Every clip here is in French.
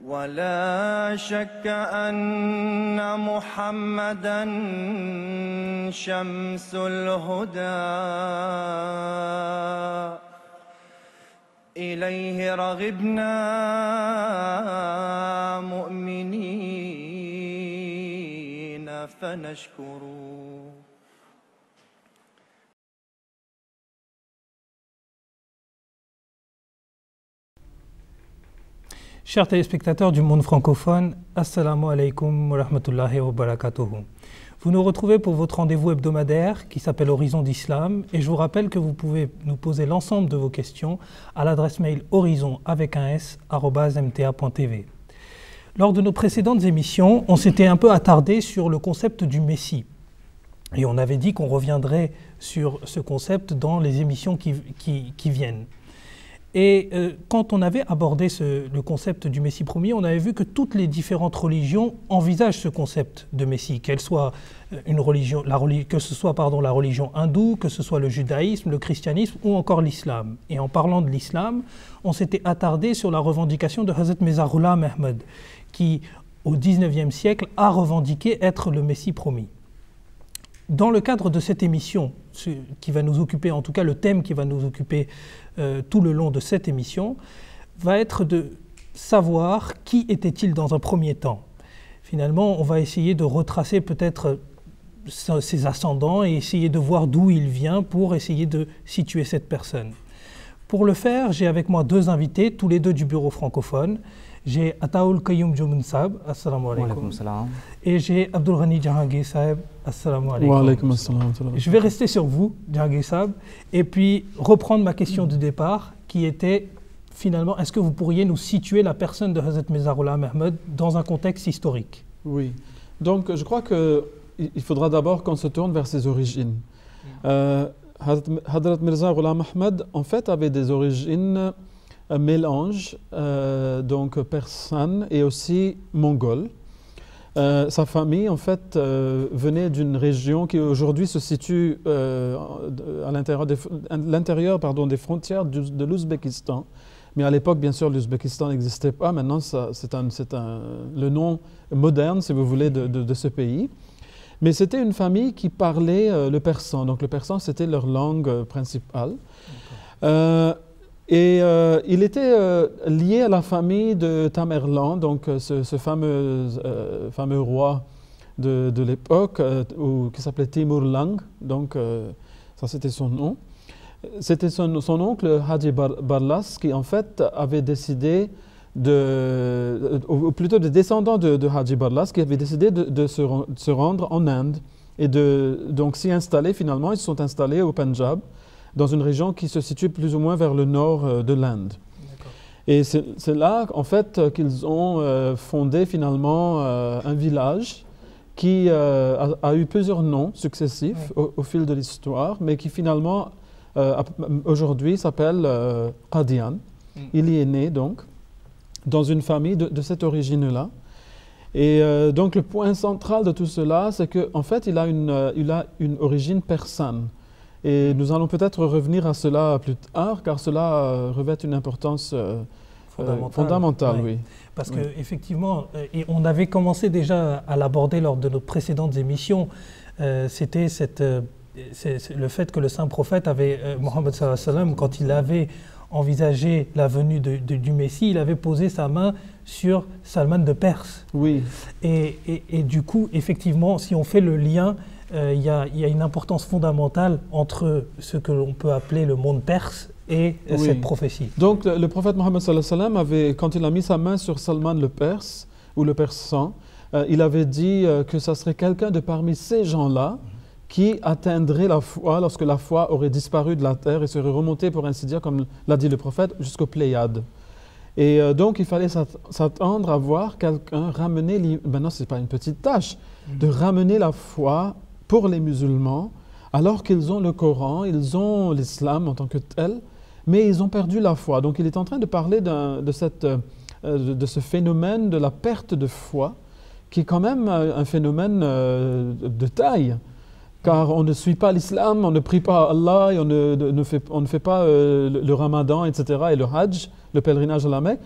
ولا شك أن محمدًا شمس الهدى إليه رغبنا مؤمنين فنشكر. Chers téléspectateurs du monde francophone, Assalamu alaikum wa rahmatullahi wa barakatuhu. Vous nous retrouvez pour votre rendez-vous hebdomadaire qui s'appelle Horizon d'Islam et je vous rappelle que vous pouvez nous poser l'ensemble de vos questions à l'adresse mail horizon@mta.tv. Lors de nos précédentes émissions, on s'était un peu attardé sur le concept du Messie et on avait dit qu'on reviendrait sur ce concept dans les émissions qui viennent. Et quand on avait abordé le concept du Messie promis, on avait vu que toutes les différentes religions envisagent ce concept de Messie, qu'elle soit que ce soit la religion hindoue, que ce soit le judaïsme, le christianisme ou encore l'islam. Et en parlant de l'islam, on s'était attardé sur la revendication de Hazrat Mirza Ghulam Ahmad, qui au XIXe siècle a revendiqué être le Messie promis. Dans le cadre de cette émission, qui va nous occuper, en tout cas le thème qui va nous occuper tout le long de cette émission, va être de savoir qui était-il dans un premier temps. Finalement, on va essayer de retracer peut-être ses ascendants et essayer de voir d'où il vient pour essayer de situer cette personne. Pour le faire, j'ai avec moi deux invités, tous les deux du bureau francophone. J'ai Ataoul Qayoum Jumun Saab, assalamu alaikum. Et j'ai Abdul Ghani Jahangir Saab, assalamu alaikum. Wa alaikum assalam. Je vais rester sur vous, Jahangir Saab, et puis reprendre ma question de départ qui était finalement, est-ce que vous pourriez nous situer la personne de Hazrat Mirza Ghulam Ahmad dans un contexte historique? Oui, donc je crois qu'il faudra d'abord qu'on se tourne vers ses origines. Hazrat Mirza Ghulam Ahmad, en fait, avait des origines un mélange donc persane et aussi mongole. Sa famille en fait venait d'une région qui aujourd'hui se situe à l'intérieur des frontières de l'Ouzbékistan. Mais à l'époque, bien sûr, l'Ouzbékistan n'existait pas. Maintenant, c'est le nom moderne, si vous voulez, de ce pays. Mais c'était une famille qui parlait le persan. Donc le persan, c'était leur langue principale. Il était lié à la famille de Tamerlan, donc ce fameux roi de l'époque, qui s'appelait Timur Lang, donc ça c'était son nom. C'était son oncle Haji Barlas qui en fait avait décidé ou plutôt des descendants de Haji Barlas qui avaient décidé de se rendre en Inde et donc s'y installer finalement. Ils se sont installés au Pendjab, dans une région qui se situe plus ou moins vers le nord de l'Inde. Et c'est là, en fait, qu'ils ont fondé finalement un village qui a eu plusieurs noms successifs au fil de l'histoire, mais qui finalement, aujourd'hui, s'appelle Qadian. Il y est né, donc, dans une famille de cette origine-là. Et donc, le point central de tout cela, c'est qu'en fait, il a une origine persane. Et nous allons peut-être revenir à cela plus tard, car cela revêt une importance fondamentale. Oui. Parce qu'effectivement, et on avait commencé déjà à l'aborder lors de nos précédentes émissions, c'était le fait que le saint prophète Mohammed sallallahu alayhi wa sallam, quand il avait envisagé la venue du Messie, il avait posé sa main sur Salman de Perse. Oui. Et du coup, effectivement, si on fait le lien, il y a une importance fondamentale entre ce que l'on peut appeler le monde perse et cette prophétie. Donc le prophète Mohammed sallallahu alayhi wa sallam, quand il a mis sa main sur Salman le Perse, ou le persan, il avait dit que ça serait quelqu'un de parmi ces gens-là qui atteindrait la foi lorsque la foi aurait disparu de la terre et serait remontée, pour ainsi dire, comme l'a dit le prophète, jusqu'aux Pléiades. Et donc il fallait s'attendre à voir quelqu'un ramener, maintenant ce n'est pas une petite tâche, de ramener la foi pour les musulmans, alors qu'ils ont le Coran, ils ont l'islam en tant que tel, mais ils ont perdu la foi. Donc il est en train de parler de ce phénomène de la perte de foi, qui est quand même un phénomène de taille. Car on ne suit pas l'islam, on ne prie pas à Allah, et on ne fait pas le ramadan, etc., et le hajj, le pèlerinage à la Mecque.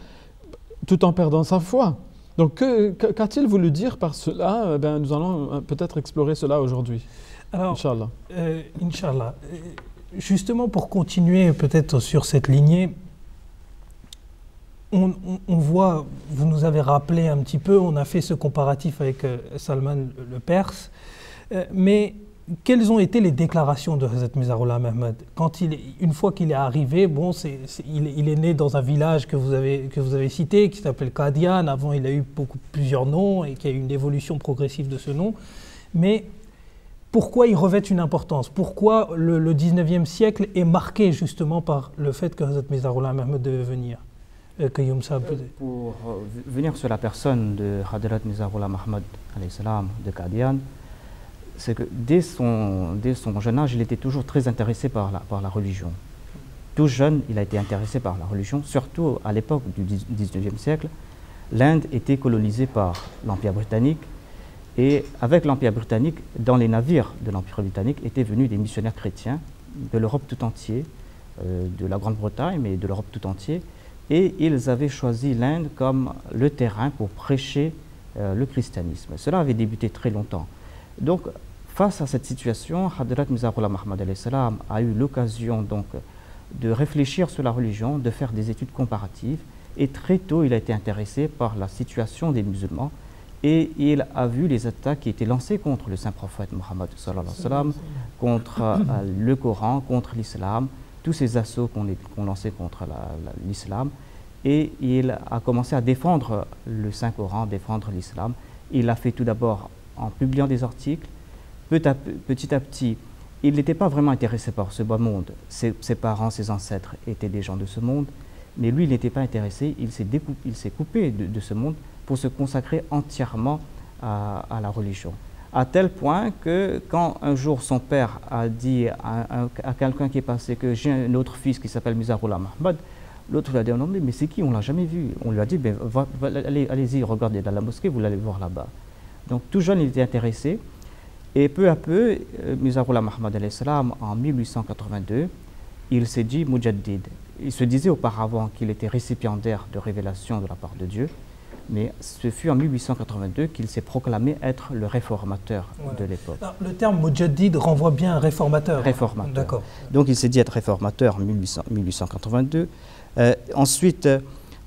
tout en perdant sa foi. Donc, qu'a-t-il voulu dire par cela? Nous allons peut-être explorer cela aujourd'hui. Alors, Inch'Allah. Inch'Allah. Justement, pour continuer peut-être sur cette lignée, on voit, vous nous avez rappelé un petit peu, on a fait ce comparatif avec Salman le Perse, mais quelles ont été les déclarations de Hazrat Mirza-Ghulam Ahmad? Une fois qu'il est arrivé, bon, il est né dans un village que vous avez cité, qui s'appelle Qadian. Avant, il a eu plusieurs noms et qu'il y a eu une évolution progressive de ce nom. Mais pourquoi il revêt une importance? Pourquoi le 19e siècle est marqué justement par le fait que Hazrat Mirza-Ghulam Ahmad devait venir? Pour venir sur la personne de Hadrat Mirza-Ghulam Ahmad de Qadian, c'est que dès son jeune âge, il était toujours très intéressé par la religion. Tout jeune, il a été intéressé par la religion, surtout à l'époque du 19e siècle. L'Inde était colonisée par l'Empire britannique, et avec l'Empire britannique, dans les navires de l'Empire britannique étaient venus des missionnaires chrétiens de l'Europe tout entière, de la Grande-Bretagne, mais de l'Europe tout entière, et ils avaient choisi l'Inde comme le terrain pour prêcher le christianisme. Cela avait débuté très longtemps. Donc, face à cette situation, Hadrat Mirza-Ghulam Ahmad a eu l'occasion donc de réfléchir sur la religion, de faire des études comparatives, et très tôt il a été intéressé par la situation des musulmans, et il a vu les attaques qui étaient lancées contre le saint prophète Mohammed, contre le Coran, contre l'islam, tous ces assauts qu'on lançait contre l'islam, et il a commencé à défendre le Saint-Coran, défendre l'islam. Il l'a fait tout d'abord en publiant des articles. Petit à petit, il n'était pas vraiment intéressé par ce bas monde. Ses parents, ses ancêtres étaient des gens de ce monde, mais lui, il n'était pas intéressé. Il s'est coupé de ce monde pour se consacrer entièrement à la religion. À tel point que quand un jour son père a dit à quelqu'un qui est passé que j'ai un autre fils qui s'appelle Mirza-Ghulam Ahmad, l'autre lui a dit non, mais c'est qui? On ne l'a jamais vu. On lui a dit allez-y, regardez dans la mosquée, vous l'allez voir là-bas. Donc tout jeune, il était intéressé. Et peu à peu, Mirza-Ghulam Ahmad en 1882, il s'est dit Mujaddid. Il se disait auparavant qu'il était récipiendaire de révélations de la part de Dieu, mais ce fut en 1882 qu'il s'est proclamé être le réformateur de l'époque. Le terme Mujaddid renvoie bien à réformateur. Réformateur. D'accord. Donc il s'est dit être réformateur en 1882. Ensuite,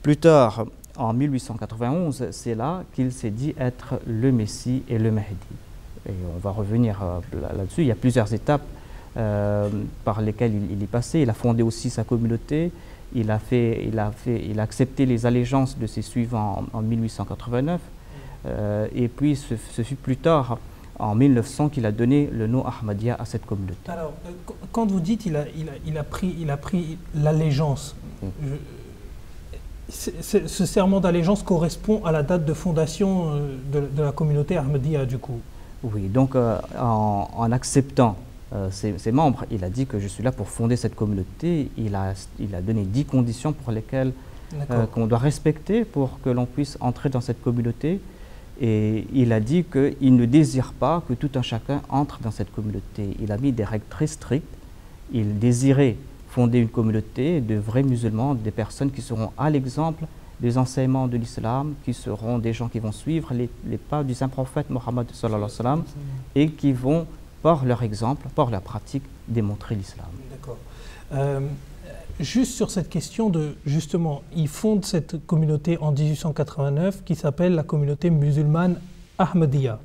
plus tard, en 1891, c'est là qu'il s'est dit être le Messie et le Mahdi. Et on va revenir là-dessus. Il y a plusieurs étapes par lesquelles il est passé. Il a fondé aussi sa communauté. Il a accepté les allégeances de ses suivants en 1889. Et puis, ce fut plus tard, en 1900, qu'il a donné le nom Ahmadiyya à cette communauté. Alors, quand vous dites il a pris l'allégeance, ce serment d'allégeance correspond à la date de fondation de la communauté Ahmadiyya, du coup. Oui, donc en acceptant ses membres, il a dit que je suis là pour fonder cette communauté. Il a donné 10 conditions pour lesquelles qu'on doit respecter pour que l'on puisse entrer dans cette communauté. Et il a dit qu'il ne désire pas que tout un chacun entre dans cette communauté. Il a mis des règles très strictes. Il désirait fonder une communauté de vrais musulmans, des personnes qui seront à l'exemple des enseignements de l'islam, qui seront des gens qui vont suivre les pas du saint prophète Mohammed et qui vont, par leur exemple, par leur pratique, démontrer l'islam. D'accord. Juste sur cette question de, justement, il fonde cette communauté en 1889 qui s'appelle la communauté musulmane Ahmadiyya.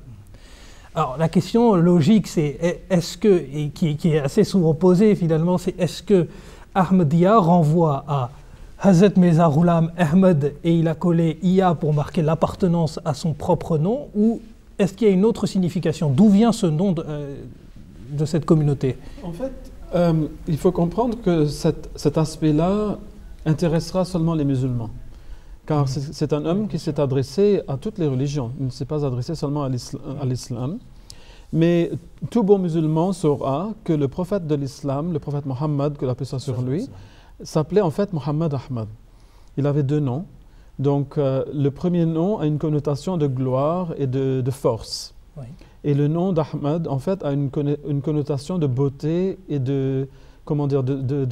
Alors la question logique, c'est est-ce que, et qui est assez souvent posée finalement, c'est est-ce que Ahmadiyya renvoie à Hazrat Mirza-Ghulam Ahmad et il a collé IA pour marquer l'appartenance à son propre nom, ou est-ce qu'il y a une autre signification? D'où vient ce nom de cette communauté? En fait, il faut comprendre que cet aspect-là intéressera seulement les musulmans. Car c'est un homme qui s'est adressé à toutes les religions. Il ne s'est pas adressé seulement à l'islam. Mais tout bon musulman saura que le prophète de l'islam, le prophète Mohammed, que la paix soit sur lui, s'appelait en fait Mohammed Ahmad. Il avait 2 noms. Donc le premier nom a une connotation de gloire et de force. Oui. Et le nom d'Ahmad, en fait, a une connotation de beauté et de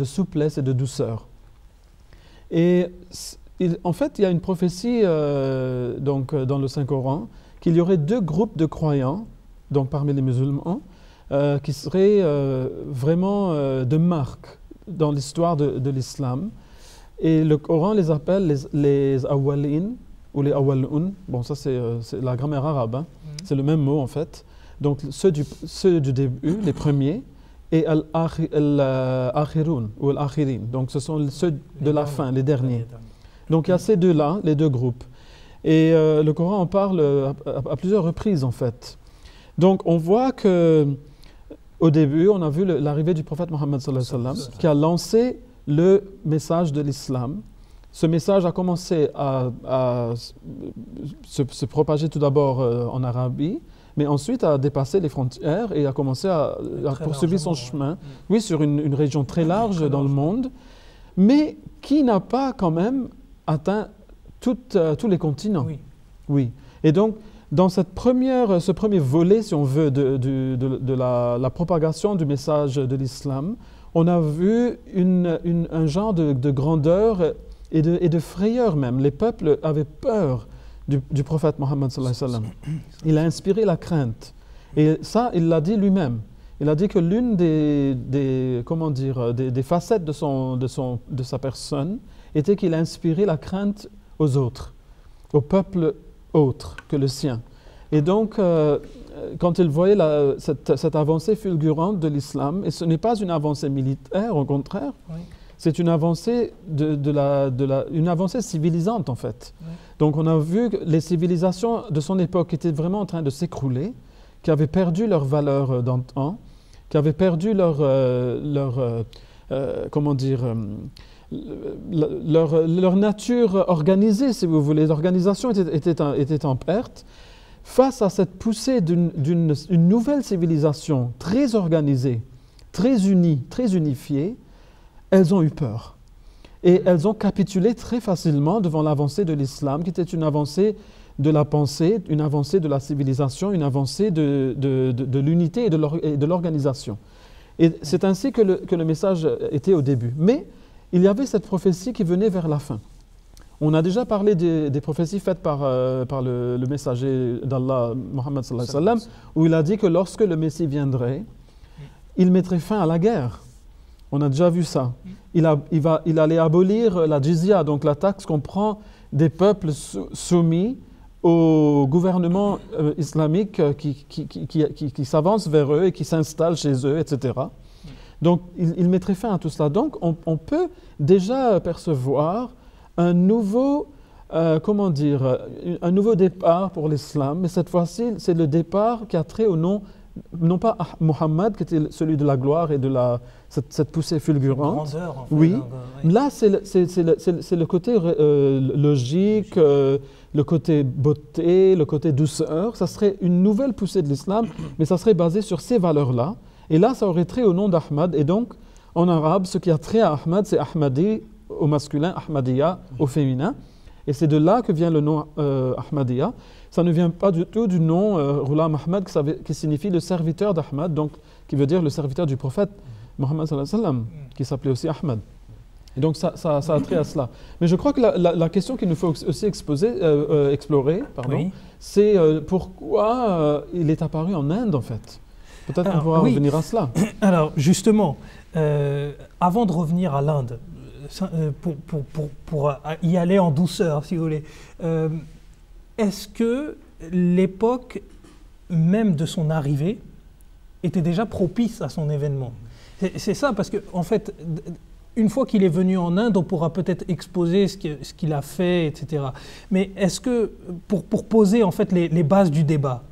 souplesse et de douceur. Et en fait, il y a une prophétie donc, dans le Saint-Coran qu'il y aurait 2 groupes de croyants, donc parmi les musulmans, qui seraient vraiment de marque dans l'histoire de l'islam. Et le Coran les appelle les awwalin ou les awwaloun. Bon, ça c'est la grammaire arabe, hein. C'est le même mot en fait. Donc ceux du début, les premiers, et al-akhirun ou al-akhirin. Donc ce sont ceux de la fin, les derniers. Donc il y a ces 2-là, les 2 groupes. Et le Coran en parle à plusieurs reprises en fait. Donc on voit que au début, on a vu l'arrivée du prophète Mohammed sallallahu alayhi wa sallam, qui a lancé le message de l'islam. Ce message a commencé à se propager tout d'abord en Arabie, mais ensuite a dépassé les frontières et a commencé à poursuivre son chemin, oui, sur une région très large dans le monde, mais qui n'a pas quand même atteint tous les continents. Oui. Oui. Et donc, dans ce premier volet, si on veut, de la propagation du message de l'islam, on a vu un genre de grandeur et de frayeur même. Les peuples avaient peur du prophète Mohammed sallallahu alayhi wa sallam. Il a inspiré la crainte. Et ça, il l'a dit lui-même. Il a dit que l'une des facettes de sa personne était qu'il a inspiré la crainte aux autres, aux peuples autres que le sien. Et donc, quand il voyait cette avancée fulgurante de l'islam, et ce n'est pas une avancée militaire, au contraire, oui. C'est une avancée, une avancée civilisante en fait. Oui. Donc on a vu que les civilisations de son époque étaient vraiment en train de s'écrouler, qui avaient perdu leur valeur d'antan, qui avaient perdu leur nature organisée, si vous voulez. L'organisation était en perte. Face à cette poussée d'une nouvelle civilisation très organisée, très unie, très unifiée, elles ont eu peur. Et elles ont capitulé très facilement devant l'avancée de l'islam, qui était une avancée de la pensée, une avancée de la civilisation, une avancée de l'unité et de l'organisation. Et c'est ainsi que le message était au début. Mais il y avait cette prophétie qui venait vers la fin. On a déjà parlé des prophéties faites par le messager d'Allah, Mohammed sallallahu alayhi wa sallam, où il a dit que lorsque le Messie viendrait, il mettrait fin à la guerre. On a déjà vu ça. Il allait abolir la jizya, donc la taxe qu'on prend des peuples soumis au gouvernement islamique qui s'avance vers eux et qui s'installe chez eux, etc. Donc il mettrait fin à tout cela. Donc on peut déjà percevoir un nouveau départ pour l'islam, mais cette fois-ci, c'est le départ qui a trait au nom, non pas Muhammad, qui était celui de la gloire et de cette poussée fulgurante. Grandeur, en fait, oui. Là, c'est le côté logique, le côté beauté, le côté douceur. Ça serait une nouvelle poussée de l'islam, mais ça serait basé sur ces valeurs-là. Et là, ça aurait trait au nom d'Ahmad. Et donc, en arabe, ce qui a trait à Ahmad, c'est Ahmadi au masculin, Ahmadiyya au féminin. Et c'est de là que vient le nom Ahmadiyya. Ça ne vient pas du tout du nom Ghulam Ahmad, qui signifie le serviteur d'Ahmad, donc qui veut dire le serviteur du prophète Mohammed sallallahu alayhi wa sallam, qui s'appelait aussi Ahmad. Et donc ça a trait à cela. Mais je crois que la question qu'il nous faut aussi explorer, oui. C'est pourquoi il est apparu en Inde en fait. Peut-être qu'on pourra revenir à cela. Alors justement, avant de revenir à l'Inde, pour y aller en douceur, si vous voulez, est-ce que l'époque même de son arrivée était déjà propice à son événement? C'est ça, parce qu'en fait, une fois qu'il est venu en Inde, on pourra peut-être exposer ce qu'il a fait, etc. Mais est-ce que, pour poser en fait les bases du débat,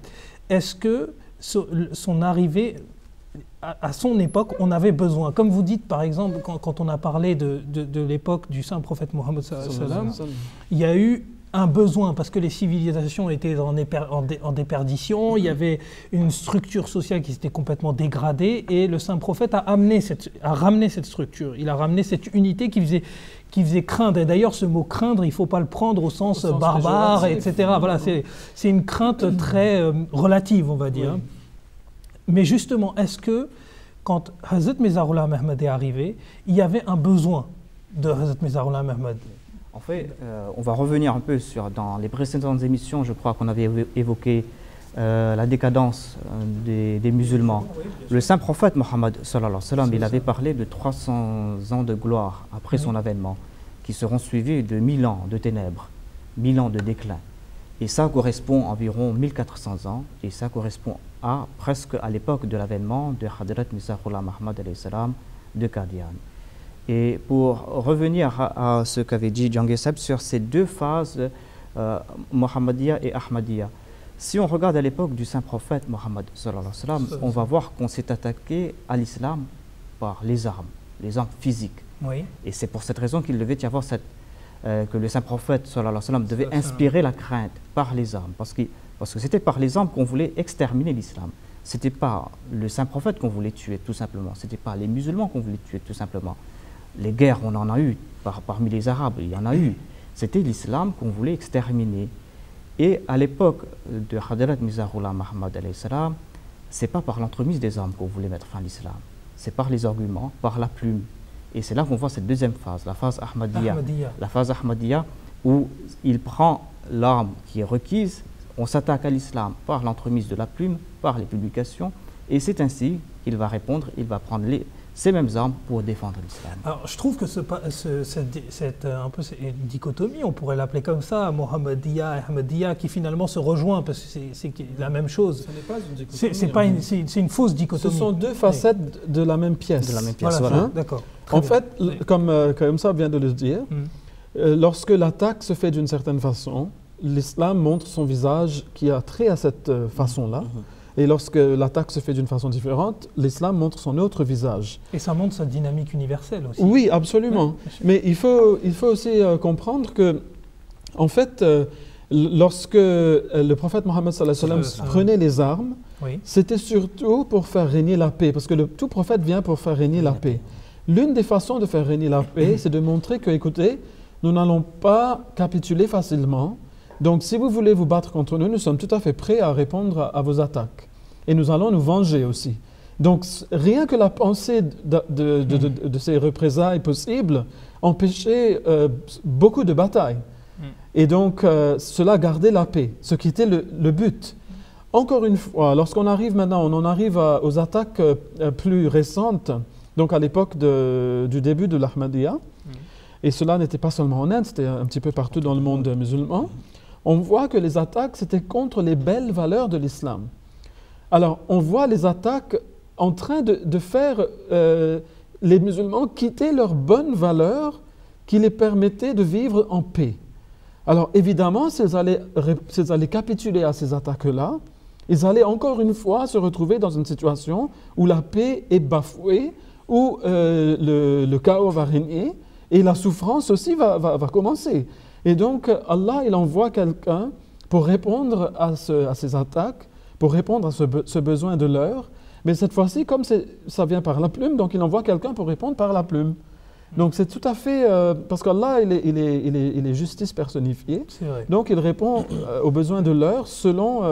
est-ce que son arrivée, à son époque, on avait besoin, comme vous dites par exemple, quand on a parlé de l'époque du saint prophète Mohammed sallallahu alayhi wa sallam, il y a eu un besoin, parce que les civilisations étaient en déperdition, il y avait une structure sociale qui s'était complètement dégradée, et le saint prophète a ramené cette structure, il a ramené cette unité qui faisait craindre. Et d'ailleurs, ce mot craindre, il ne faut pas le prendre au sens barbare, etc. Voilà, c'est une crainte très relative, on va dire. Oui. Mais justement, est-ce que quand Hazrat Mirza Ghulam Ahmad est arrivé, il y avait un besoin de Hazrat Mirza Ghulam Ahmad? En fait, on va revenir un peu dans les précédentes émissions, je crois qu'on avait évoqué la décadence des musulmans. Le saint prophète Mohammed, il avait parlé de 300 ans de gloire après son avènement, qui seront suivis de 1000 ans de ténèbres, 1000 ans de déclin. Et ça correspond à environ 1400 ans, et ça correspond presque à l'époque de l'avènement de Hadrat Mizahullah Muhammad de Qadian. Et pour revenir à ce qu'avait dit Jangir Sahib sur ces deux phases, Mohammedia et Ahmadiyya, si on regarde à l'époque du saint prophète Mohammed, on va voir qu'on s'est attaqué à l'islam par les armes physiques. Oui. Et c'est pour cette raison qu'il devait y avoir que le saint prophète devait inspirer la crainte par les armes, parce que c'était par les armes qu'on voulait exterminer l'islam. Ce n'était pas le saint prophète qu'on voulait tuer tout simplement, ce n'était pas les musulmans qu'on voulait tuer tout simplement. Les guerres, on en a eu parmi les Arabes, il y en a eu. C'était l'islam qu'on voulait exterminer. Et à l'époque de Hadrat Mizahullah Muhammad, ce n'est pas par l'entremise des armes qu'on voulait mettre fin à l'islam, c'est par les arguments, par la plume. Et c'est là qu'on voit cette deuxième phase, la phase Ahmadiyya. La phase Ahmadiyya où il prend l'arme qui est requise, on s'attaque à l'islam par l'entremise de la plume, par les publications, et c'est ainsi qu'il va répondre, il va prendre ces mêmes armes pour défendre l'islam. Alors, je trouve que cette dichotomie, on pourrait l'appeler comme ça, Mohammediyya et Ahmadiyya, qui finalement se rejoint, parce que c'est la même chose. Ce n'est pas une dichotomie. C'est une fausse dichotomie. Ce sont deux facettes de la même pièce. De la même pièce, voilà. voilà. D'accord. En fait, comme ça vient de le dire, lorsque l'attaque se fait d'une certaine façon, l'islam montre son visage qui a trait à cette façon-là. Et lorsque l'attaque se fait d'une façon différente, l'islam montre son autre visage. Et ça montre sa dynamique universelle aussi. Oui, absolument. Mais il faut aussi comprendre que, en fait, lorsque le prophète Mohammed prenait les armes, c'était surtout pour faire régner la paix, parce que tout prophète vient pour faire régner la paix. L'une des façons de faire régner la paix, c'est de montrer que, écoutez, nous n'allons pas capituler facilement. Donc, si vous voulez vous battre contre nous, nous sommes tout à fait prêts à répondre à vos attaques. Et nous allons nous venger aussi. Donc, rien que la pensée de ces représailles possibles empêchait beaucoup de batailles. Et donc, cela gardait la paix, ce qui était le but. Encore une fois, lorsqu'on arrive maintenant, on en arrive aux attaques plus récentes, donc à l'époque du début de l'Ahmadiyya, et cela n'était pas seulement en Inde, c'était un petit peu partout dans le monde musulman. On voit que les attaques, c'était contre les belles valeurs de l'islam. Alors, on voit les attaques en train de faire les musulmans quitter leurs bonnes valeurs qui les permettaient de vivre en paix. Alors, évidemment, s'ils allaient capituler à ces attaques-là, ils allaient encore une fois se retrouver dans une situation où la paix est bafouée, où le chaos va régner et la souffrance aussi va commencer. Et donc, Allah, il envoie quelqu'un pour répondre à ces attaques, pour répondre à ce besoin de l'heure. Mais cette fois-ci, comme ça vient par la plume, donc il envoie quelqu'un pour répondre par la plume. Donc c'est tout à fait... parce qu'Allah, il est justice personnifiée. Donc il répond aux besoins de l'heure selon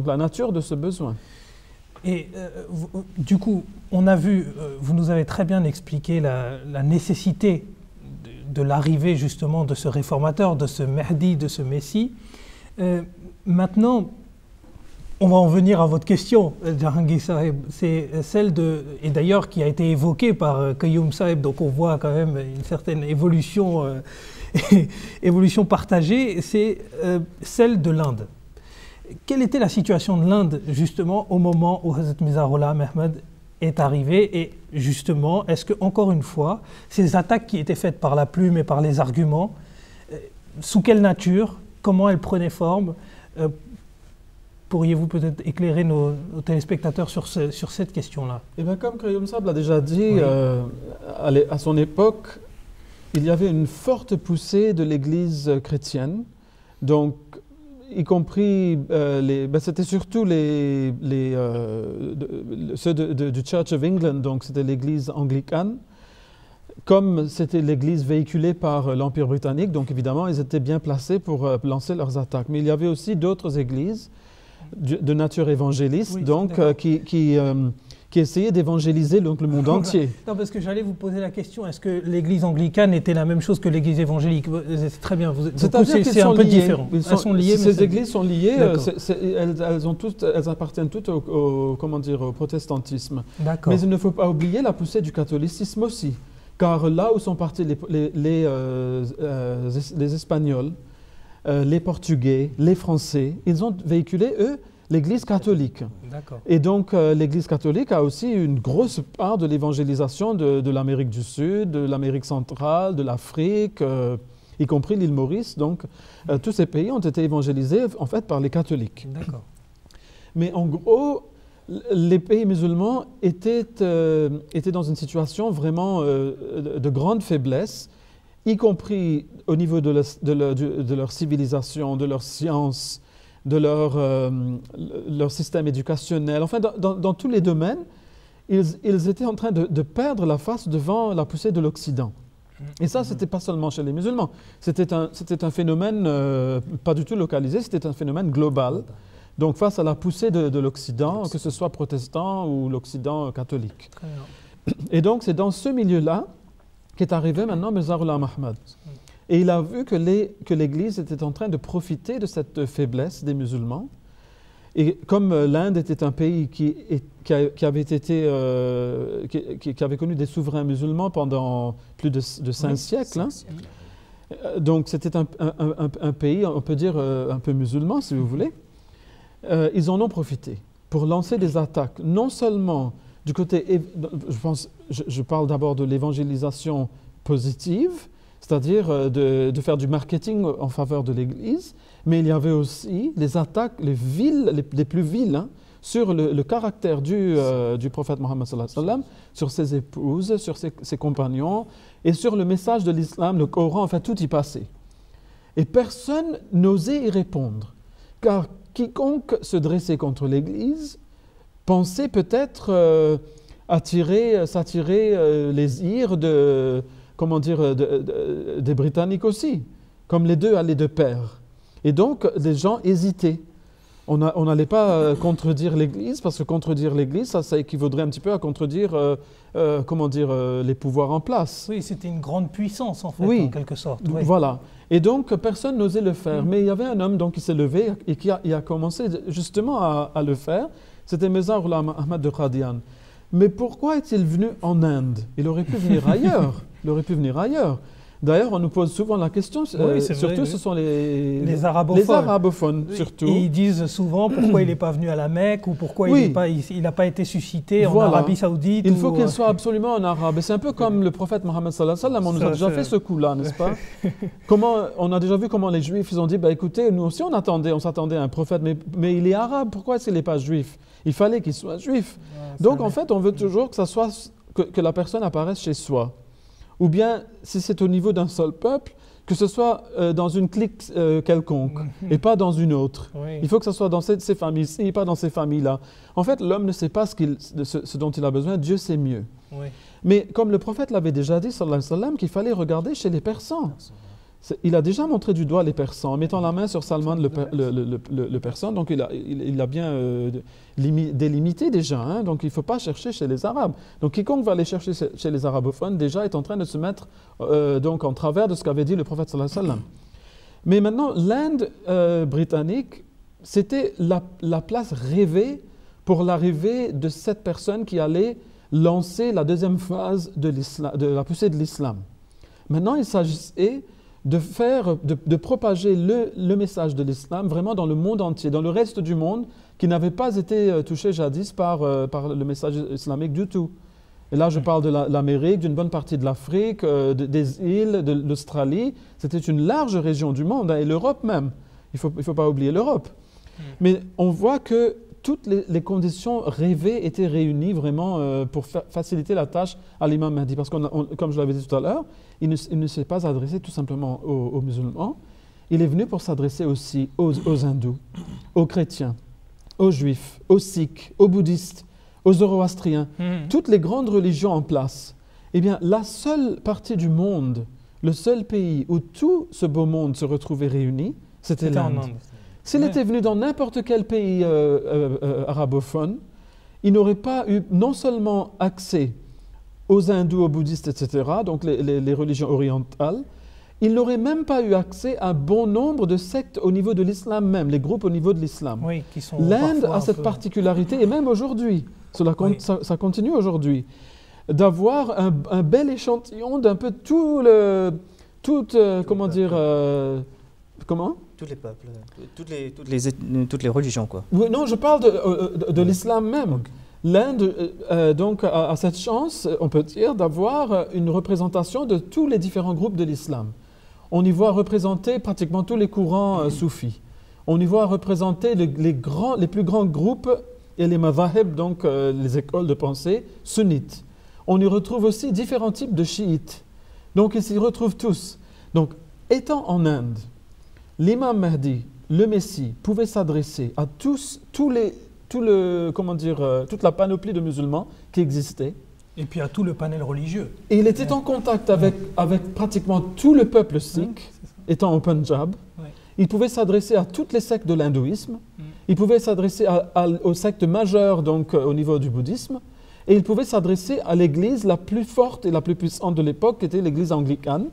la nature de ce besoin. Et du coup, on a vu, vous nous avez très bien expliqué la nécessité de l'arrivée justement de ce réformateur, de ce Mahdi, de ce Messie. Maintenant, on va en venir à votre question, Jahangir Sahib. C'est celle et d'ailleurs qui a été évoquée par Qayyum Sahib, donc on voit quand même une certaine évolution, évolution partagée, c'est celle de l'Inde. Quelle était la situation de l'Inde justement au moment où Hazrat Mizahullah Muhammad est arrivé, et justement, est-ce que, encore une fois, ces attaques qui étaient faites par la plume et par les arguments, sous quelle nature, comment elles prenaient forme, pourriez-vous peut-être éclairer nos téléspectateurs sur cette question-là? Eh bien, comme Qayyum Sahib l'a déjà dit, à son époque, il y avait une forte poussée de l'Église chrétienne, donc y compris, c'était surtout ceux du Church of England, donc c'était l'Église anglicane. Comme c'était l'Église véhiculée par l'Empire britannique, donc évidemment, ils étaient bien placés pour lancer leurs attaques. Mais il y avait aussi d'autres églises de nature évangéliste, donc qui qui essayait d'évangéliser donc le monde entier. Non, parce que j'allais vous poser la question, est-ce que l'église anglicane était la même chose que l'église évangélique? C'est très bien, c'est un peu différent. Elles sont liées. Ces églises sont liées, elles appartiennent toutes au protestantisme. Mais il ne faut pas oublier la poussée du catholicisme aussi. Car là où sont partis les Espagnols, les Portugais, les Français, ils ont véhiculé, eux, l'Église catholique. Et donc, l'Église catholique a aussi une grosse part de l'évangélisation de l'Amérique du Sud, de l'Amérique centrale, de l'Afrique, y compris l'île Maurice. Donc, tous ces pays ont été évangélisés, en fait, par les catholiques. Mais en gros, les pays musulmans étaient dans une situation vraiment de grande faiblesse, y compris au niveau de leur civilisation, de leur science, de leur système éducationnel. Enfin, dans tous les domaines, ils étaient en train de perdre la face devant la poussée de l'Occident. Et ça, ce n'était pas seulement chez les musulmans. C'était un phénomène pas du tout localisé, c'était un phénomène global. Donc, face à la poussée de l'Occident, que ce soit protestant ou l'Occident catholique. Et donc, c'est dans ce milieu-là qu'est arrivé maintenant Mirza Ghulam Ahmad. Et il a vu que l'Église était en train de profiter de cette faiblesse des musulmans. Et comme l'Inde était un pays qui avait connu des souverains musulmans pendant plus de 5 siècles, donc c'était un pays, on peut dire, un peu musulman, si vous voulez, ils en ont profité pour lancer des attaques, non seulement du côté, je parle d'abord de l'évangélisation positive, c'est-à-dire de faire du marketing en faveur de l'Église, mais il y avait aussi les attaques, les plus viles, sur le caractère du prophète Mohammed sallallahu alayhi wa sallam, sur ses épouses, sur ses compagnons, et sur le message de l'islam, le Coran, enfin tout y passait. Et personne n'osait y répondre, car quiconque se dressait contre l'Église pensait peut-être s'attirer les ires des Britanniques aussi, comme les deux allaient de pair. Et donc, les gens hésitaient. On n'allait pas contredire l'Église, parce que contredire l'Église, ça équivaudrait un petit peu à contredire les pouvoirs en place. Oui, c'était une grande puissance, en fait, en quelque sorte. Oui. Voilà. Et donc, personne n'osait le faire. Mais il y avait un homme qui s'est levé et qui a commencé justement à le faire. C'était Mirza Ghulam Ahmad de Qadian. Mais pourquoi est-il venu en Inde? Il aurait pu venir ailleurs. D'ailleurs, on nous pose souvent la question, surtout ce sont les arabophones. Surtout. Et ils disent souvent pourquoi il n'est pas venu à la Mecque ou pourquoi il n'a pas été suscité en Arabie Saoudite. Il faut qu'il soit absolument en arabe. Et c'est un peu comme le prophète Mohammed sallallahu alayhi wa sallam, on nous a déjà fait ce coup-là, n'est-ce pas? On a déjà vu comment les Juifs, ils ont dit, écoutez, nous aussi on s'attendait à un prophète, mais il est arabe, pourquoi est-ce qu'il n'est pas juif? Il fallait qu'il soit juif. Donc en fait, on veut toujours que la personne apparaisse chez soi. Ou bien, si c'est au niveau d'un seul peuple, que ce soit dans une clique quelconque et pas dans une autre. Oui. Il faut que ce soit dans ces familles-ci et pas dans ces familles-là. En fait, l'homme ne sait pas ce dont il a besoin, Dieu sait mieux. Oui. Mais comme le prophète l'avait déjà dit, sallallahu alayhi wa sallam, qu'il fallait regarder chez les Persans. Il a déjà montré du doigt les Persans, en mettant la main sur Salman le Persan, donc il a bien délimité déjà, hein, donc il ne faut pas chercher chez les Arabes. Donc quiconque va aller chercher chez les arabophones, déjà est en train de se mettre donc en travers de ce qu'avait dit le prophète sallallahu alayhi wa sallam. Mais maintenant, l'Inde britannique, c'était la place rêvée pour l'arrivée de cette personne qui allait lancer la deuxième phase de la poussée de l'islam. Maintenant, il s'agissait de propager le message de l'islam vraiment dans le monde entier, dans le reste du monde qui n'avait pas été touché jadis par le message islamique du tout. Et là, je parle de l'Amérique, d'une bonne partie de l'Afrique, des îles, de l'Australie. C'était une large région du monde, et l'Europe même. Il ne faut pas oublier l'Europe. Mais on voit que toutes les conditions rêvées étaient réunies vraiment pour faciliter la tâche à l'imam Mahdi. Parce que, comme je l'avais dit tout à l'heure, il ne s'est pas adressé tout simplement aux musulmans. Il est venu pour s'adresser aussi aux hindous, aux chrétiens, aux juifs, aux sikhs, aux bouddhistes, aux zoroastriens, toutes les grandes religions en place. Eh bien, la seule partie du monde, le seul pays où tout ce beau monde se retrouvait réuni, c'était l'Inde. S'il était venu dans n'importe quel pays arabophone, il n'aurait pas eu non seulement accès aux hindous, aux bouddhistes, etc., donc les religions orientales, il n'aurait même pas eu accès à un bon nombre de sectes au niveau de l'islam même, les groupes au niveau de l'islam. Oui, qui sont L'Inde parfois a un cette peu- particularité, et même aujourd'hui, Oui. ça continue aujourd'hui, d'avoir un bel échantillon d'un peu comment dire, comment? Tous les peuples, toutes les religions, quoi. Oui, non, je parle de l'islam même. L'Inde, donc, a cette chance, on peut dire, d'avoir une représentation de tous les différents groupes de l'islam. On y voit représenter pratiquement tous les courants soufis. On y voit représenter les plus grands groupes et les mazahib, donc les écoles de pensée sunnites. On y retrouve aussi différents types de chiites. Donc, ils s'y retrouvent tous. Donc, étant en Inde, l'imam Mahdi, le Messie, pouvait s'adresser à toute la panoplie de musulmans qui existait. Et puis à tout le panel religieux. Et il était en contact avec pratiquement tout le peuple sikh, étant au Punjab. Ouais. Il pouvait s'adresser à toutes les sectes de l'hindouisme. Il pouvait s'adresser aux sectes majeures, donc au niveau du bouddhisme. Et il pouvait s'adresser à l'église la plus forte et la plus puissante de l'époque, qui était l'église anglicane.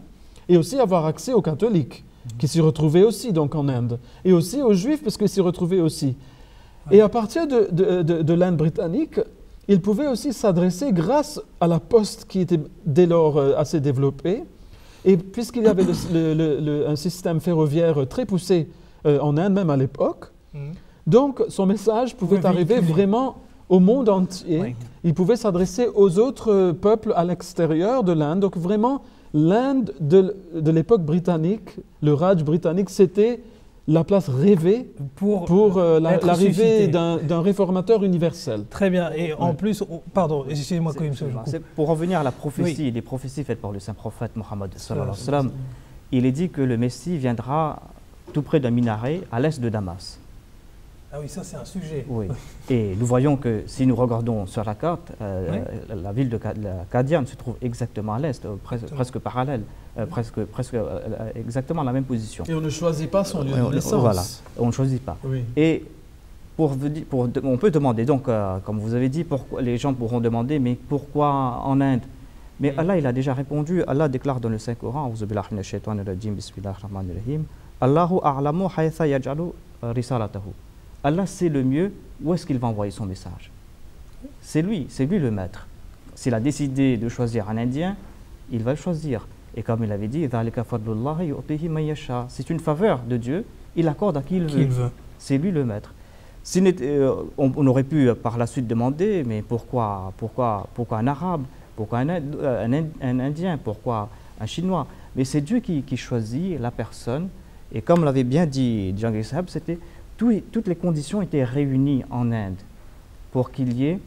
Et aussi avoir accès aux catholiques, qui s'y retrouvaient aussi donc en Inde. Et aussi aux juifs, parce qu'ils s'y retrouvaient aussi. Et à partir de l'Inde britannique, il pouvait aussi s'adresser grâce à la poste qui était dès lors assez développée. Et puisqu'il y avait un système ferroviaire très poussé en Inde, même à l'époque, donc son message pouvait arriver véhiculer. vraiment au monde entier. Oui. Il pouvait s'adresser aux autres peuples à l'extérieur de l'Inde. Donc vraiment, l'Inde de l'époque britannique, le Raj britannique, c'était la place rêvée pour être l'arrivée suscité. d'un réformateur universel. Très bien. Et en plus, pardon, excusez-moi quand même. C'est pour revenir à la prophétie, Oui. les prophéties faites par le saint prophète Mohammed sallallahu alayhi wa sallam, il est dit que le Messie viendra tout près d'un minaret à l'est de Damas. Ah oui, ça c'est un sujet. Oui. Et nous voyons que si nous regardons sur la carte, la ville de Qadian se trouve exactement à l'est, presque parallèle, presque exactement à la même position. Et on ne choisit pas son lieu de naissance. Voilà, on ne choisit pas. Oui. Et on peut demander, donc, comme vous avez dit, les gens pourront demander, mais pourquoi en Inde? Mais Allah, il a déjà répondu. Allah déclare dans le Saint-Coran, A'udhu billahi minash shaitanir rajim, bismillahir rahmanir rahim, Allahu a'lamu haytha yaj'alu risalatahu. Allah sait le mieux où est-ce qu'il va envoyer son message. C'est lui le maître. S'il a décidé de choisir un Indien, il va le choisir. Et comme il avait dit, Dhalika fadlullahi yu'tihi man yasha. C'est une faveur de Dieu, il accorde à qui il veut. C'est lui le maître. On aurait pu par la suite demander, mais pourquoi un Arabe? Pourquoi un Indien? Pourquoi un Chinois? Mais c'est Dieu qui choisit la personne. Et comme l'avait bien dit Jahangir Sahib, toutes les conditions étaient réunies en Inde pour qu'il y ait,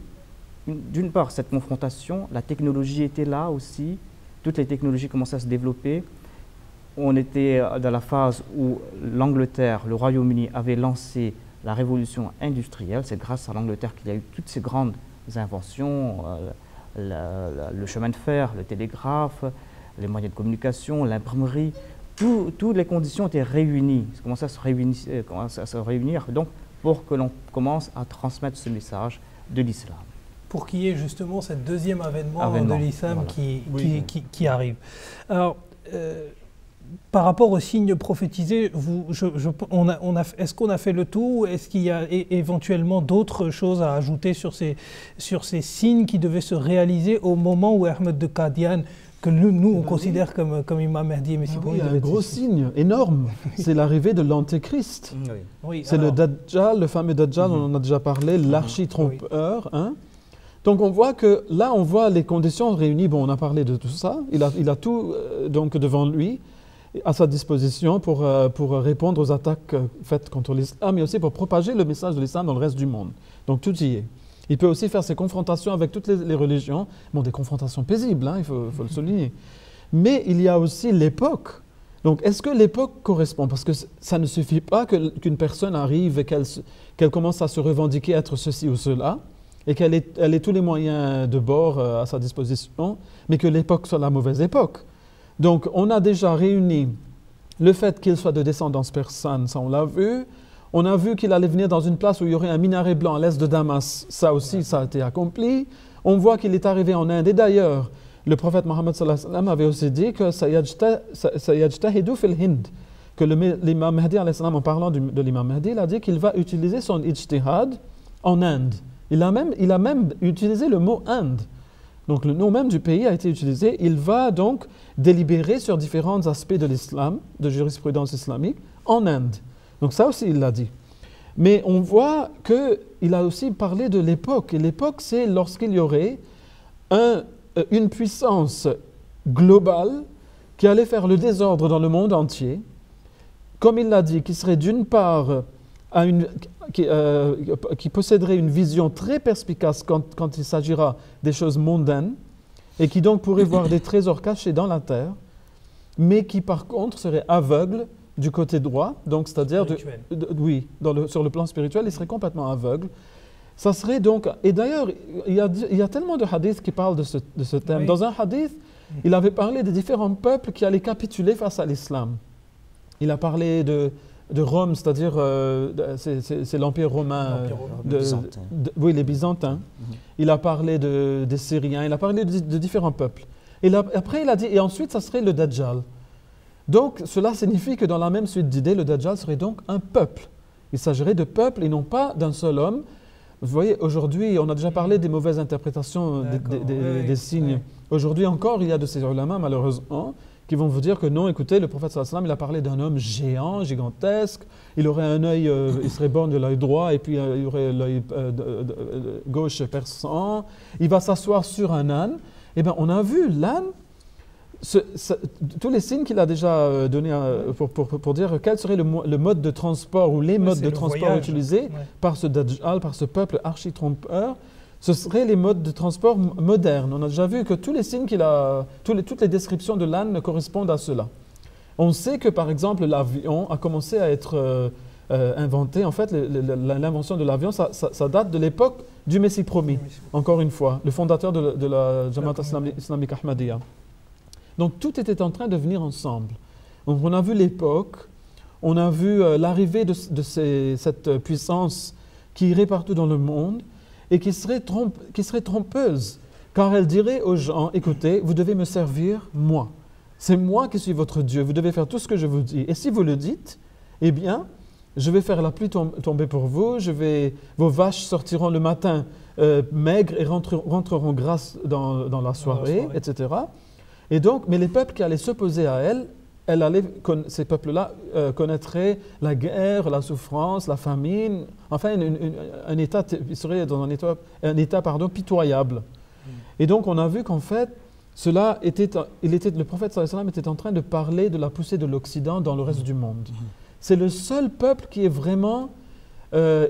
d'une part, cette confrontation. La technologie était là aussi. Toutes les technologies commençaient à se développer. On était dans la phase où l'Angleterre, le Royaume-Uni, avait lancé la révolution industrielle. C'est grâce à l'Angleterre qu'il y a eu toutes ces grandes inventions, le chemin de fer, le télégraphe, les moyens de communication, l'imprimerie. Toutes les conditions étaient réunies, commençaient à se réunir donc, pour que l'on commence à transmettre ce message de l'islam. Pour qu'il y ait justement ce deuxième avènement de l'islam voilà. qui arrive. Alors, par rapport aux signes prophétisés, est-ce qu'on a fait le tour ou est-ce qu'il y a éventuellement d'autres choses à ajouter sur ces signes qui devaient se réaliser au moment où Ahmed de Qadian, que nous on considère comme Imam Mahdi et Messie? Il y a un gros signe énorme, c'est l'arrivée de l'Antéchrist. Oui, c'est le Dajjal, le fameux Dajjal, on en a déjà parlé, l'archi-trompeur. Hein? Donc on voit que là, on voit les conditions réunies. Bon, on a parlé de tout ça. Il a tout donc devant lui, à sa disposition pour répondre aux attaques faites contre l'islam, mais aussi pour propager le message de l'islam dans le reste du monde. Donc tout y est. Il peut aussi faire ses confrontations avec toutes les religions. Bon, des confrontations paisibles, hein, il faut le souligner. Mais il y a aussi l'époque. Donc, est-ce que l'époque correspond? Parce que ça ne suffit pas qu'une personne arrive et qu'elle commence à se revendiquer être ceci ou cela, et qu'elle ait tous les moyens de bord à sa disposition, mais que l'époque soit la mauvaise époque. Donc, on a déjà réuni le fait qu'il soit de descendance persane, ça on l'a vu. On a vu qu'il allait venir dans une place où il y aurait un minaret blanc à l'est de Damas. Ça aussi, ça a été accompli. On voit qu'il est arrivé en Inde. Et d'ailleurs, le prophète Mohammed sallallahu alayhi wa sallam avait aussi dit que sayajtahidu fil Hind, que l'imam Mahdi alayhi salam, en parlant de l'imam Mahdi, il a dit qu'il va utiliser son ijtihad en Inde. Il a même utilisé le mot Inde. Donc le nom même du pays a été utilisé. Il va donc délibérer sur différents aspects de l'islam, de jurisprudence islamique, en Inde. Donc ça aussi, il l'a dit. Mais on voit qu'il a aussi parlé de l'époque. Et l'époque, c'est lorsqu'il y aurait une puissance globale qui allait faire le désordre dans le monde entier. Comme il l'a dit, qui serait d'une part, qui posséderait une vision très perspicace quand il s'agira des choses mondaines, et qui donc pourrait voir des trésors cachés dans la terre, mais qui par contre serait aveugle du côté droit, donc c'est-à-dire sur le plan spirituel, il serait complètement aveugle. Ça serait donc, et d'ailleurs, il y a tellement de hadiths qui parlent de ce thème. Oui. Dans un hadith, il avait parlé des différents peuples qui allaient capituler face à l'islam. Il a parlé de Rome, c'est-à-dire c'est l'Empire romain, les Byzantins. Il a parlé des Syriens, il a parlé de différents peuples. Et après, il a dit, et ensuite, ça serait le Dajjal. Donc, cela signifie que dans la même suite d'idées, le Dajjal serait donc un peuple. Il s'agirait de peuple et non pas d'un seul homme. Vous voyez, aujourd'hui, on a déjà parlé des mauvaises interprétations des signes. Oui. Aujourd'hui encore, il y a de ces ulama, malheureusement, qui vont vous dire que non, écoutez, le prophète sallallahu alayhi wa sallam, il a parlé d'un homme géant, gigantesque, il aurait un œil, il serait borné de l'œil droit, et puis il aurait l'œil gauche perçant, il va s'asseoir sur un âne. Eh bien, on a vu l'âne, tous les signes qu'il a déjà donnés pour dire quel serait le mode de transport ou les modes de transport utilisés par ce Dajjal, par ce peuple archi-trompeur, ce seraient les modes de transport modernes. On a déjà vu que tous les signes toutes les descriptions de l'âne correspondent à cela. On sait que par exemple l'avion a commencé à être inventé. En fait, l'invention de l'avion, ça date de l'époque du Messie promis, encore une fois, le fondateur de la Jamaat islamique Ahmadiyya. Donc tout était en train de venir ensemble. Donc on a vu l'époque, on a vu l'arrivée de cette puissance qui irait partout dans le monde et qui serait trompeuse, car elle dirait aux gens, écoutez, vous devez me servir moi. C'est moi qui suis votre Dieu, vous devez faire tout ce que je vous dis. Et si vous le dites, eh bien, je vais faire la pluie tomber pour vous, vos vaches sortiront le matin maigres et rentreront grasses dans la soirée, etc. Et donc, mais les peuples qui allaient s'opposer à elle, ces peuples-là connaîtraient la guerre, la souffrance, la famine, enfin ils seraient dans un état pitoyable. Et donc on a vu qu'en fait, le prophète sallallahu alayhi wa sallam était en train de parler de la poussée de l'Occident dans le reste du monde. C'est le seul peuple qui est vraiment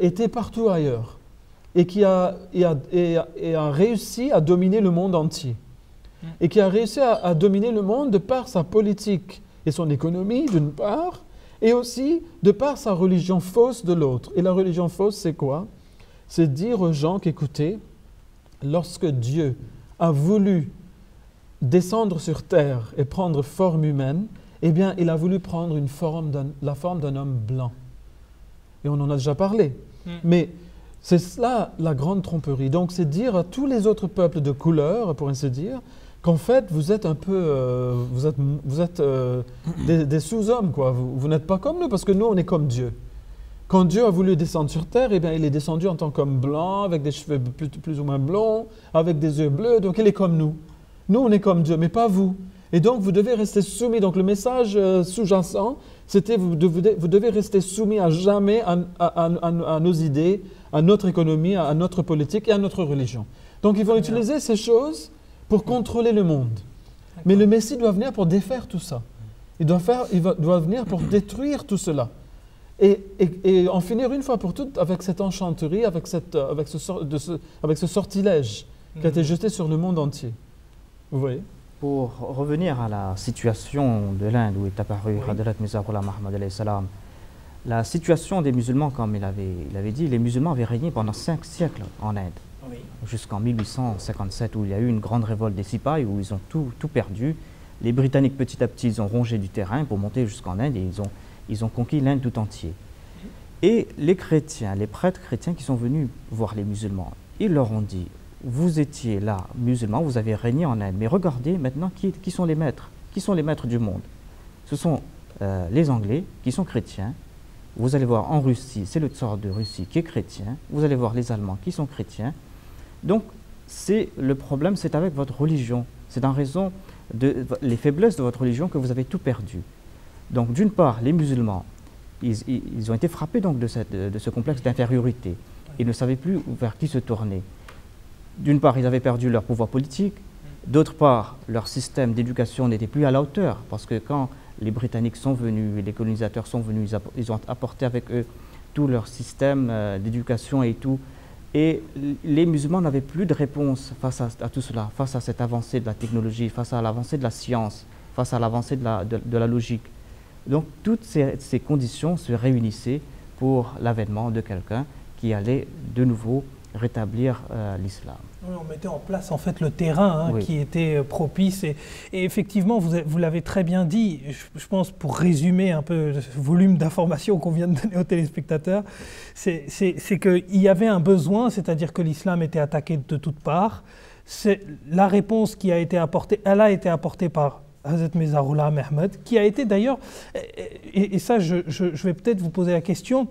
été partout ailleurs et qui a réussi à dominer le monde entier. Et qui a réussi à dominer le monde de par sa politique et son économie, d'une part, et aussi de par sa religion fausse de l'autre. Et la religion fausse, c'est quoi? C'est dire aux gens qu'écoutez, lorsque Dieu a voulu descendre sur terre et prendre forme humaine, eh bien, il a voulu prendre la forme d'un homme blanc. Et on en a déjà parlé. Mais c'est cela la grande tromperie. Donc, c'est dire à tous les autres peuples de couleur, pour ainsi dire, qu'en fait, vous êtes un peu, vous êtes des sous-hommes, quoi. Vous n'êtes pas comme nous, parce que nous, on est comme Dieu. Quand Dieu a voulu descendre sur terre, eh bien, il est descendu en tant qu'homme blanc, avec des cheveux plus ou moins blonds, avec des yeux bleus, donc il est comme nous. Nous, on est comme Dieu, mais pas vous. Et donc, vous devez rester soumis. Donc, le message sous-jacent, c'était vous devez rester soumis à jamais à nos idées, à notre économie, à notre politique et à notre religion. Donc, ils vont utiliser ces choses pour contrôler le monde. Mais le Messie doit venir pour défaire tout ça. Il doit venir pour détruire tout cela. Et en finir une fois pour toutes avec cette enchanterie, avec ce sortilège qui a été jeté sur le monde entier. Vous voyez? Pour revenir à la situation de l'Inde où est apparu Hadrat Mizahullah Muhammad alayhi salam, la situation des musulmans, comme il avait dit, les musulmans avaient régné pendant 5 siècles en Inde. Oui. Jusqu'en 1857 où il y a eu une grande révolte des Sipahs où ils ont tout perdu. Les Britanniques petit à petit ils ont rongé du terrain pour monter jusqu'en Inde et ils ont conquis l'Inde tout entier. Et les chrétiens, les prêtres chrétiens qui sont venus voir les musulmans, ils leur ont dit, vous étiez là, musulmans, vous avez régné en Inde, mais regardez maintenant qui sont les maîtres. Qui sont les maîtres du monde? Ce sont les Anglais qui sont chrétiens. Vous allez voir en Russie, c'est le tsar de Russie qui est chrétien. Vous allez voir les Allemands qui sont chrétiens. Donc, le problème, c'est avec votre religion. C'est en raison les faiblesses de votre religion que vous avez tout perdu. Donc, d'une part, les musulmans, ils ont été frappés donc, de ce complexe d'infériorité. Ils ne savaient plus vers qui se tourner. D'une part, ils avaient perdu leur pouvoir politique. D'autre part, leur système d'éducation n'était plus à la hauteur, parce que quand les Britanniques sont venus, les colonisateurs sont venus, ils ont apporté avec eux tout leur système d'éducation et tout. Et les musulmans n'avaient plus de réponse face à tout cela, face à cette avancée de la technologie, face à l'avancée de la science, face à l'avancée de la logique. Donc toutes ces conditions se réunissaient pour l'avènement de quelqu'un qui allait de nouveau rétablir l'islam. Oui, on mettait en place en fait le terrain oui. qui était propice et effectivement vous l'avez très bien dit, je pense pour résumer un peu ce volume d'informations qu'on vient de donner aux téléspectateurs, c'est qu'il y avait un besoin, c'est-à-dire que l'islam était attaqué de toutes parts. La réponse qui a été apportée, elle a été apportée par Hazrat Mirza Ghulam Ahmad, qui a été d'ailleurs, et ça je vais peut-être vous poser la question,